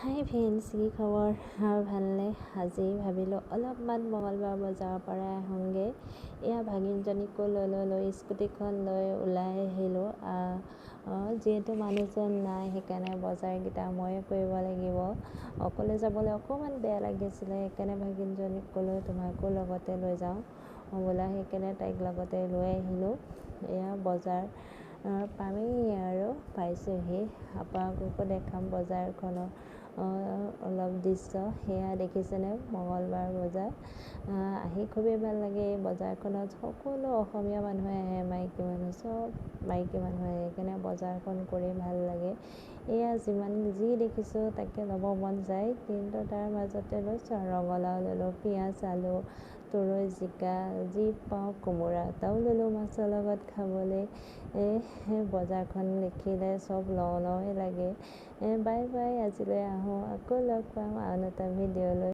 হাই friends, কি খবৰ? ভালনে? আজি ভাবিলোঁ অলপমান মঙলবাৰ বজাৰৰ পৰা আহোঁগৈ। এয়া ভাগিনজনীকো লৈ স্কুটিখন লৈ ওলাই আহিলোঁ। যিহেতু মানুহজন নাই, সেইকাৰণে বজাৰকেইটা ময়ে কৰিব লাগিব। অকলে যাবলৈ অকণমান বেয়া লাগিছিলে, সেইকাৰণে ভাগিনজনীক ক'লোঁ তোমাকো লগতে লৈ যাওঁ বোলা, সেইকাৰণে তাইক লগতে লৈ আহিলোঁ। এয়া বজাৰ পামেই আৰু পাইছোঁহি। আপোনালোককো দেখাম বজাৰখনৰ অলপ দৃশ্য। সেয়া দেখিছেনে, মঙলবাৰ বজাৰ। আহি খুবেই ভাল লাগে। এই বজাৰখনত সকলো অসমীয়া মানুহে আহে, মাইকী মানুহ চব মাইকী মানুহ আহে, সেইকাৰণে বজাৰখন কৰি ভাল লাগে। এয়া যি দেখিছোঁ তাকে ল'ব মন যায়, কিন্তু তাৰ মাজতে লৈছোঁ আৰু ৰঙালাও ল'লোঁ, পিঁয়াজ, আলু, তুৰৈ, জিকা, যি পাওঁ, কোমোৰা এটাও ল'লোঁ মাছৰ লগত খাবলৈ। বজাৰখন দেখিলে চব লওঁ লওঁৱে লাগে। বাই বাই, আজিলৈ আহোঁ, আকৌ লগ পাম আন এটা ভিডিঅ' লৈ।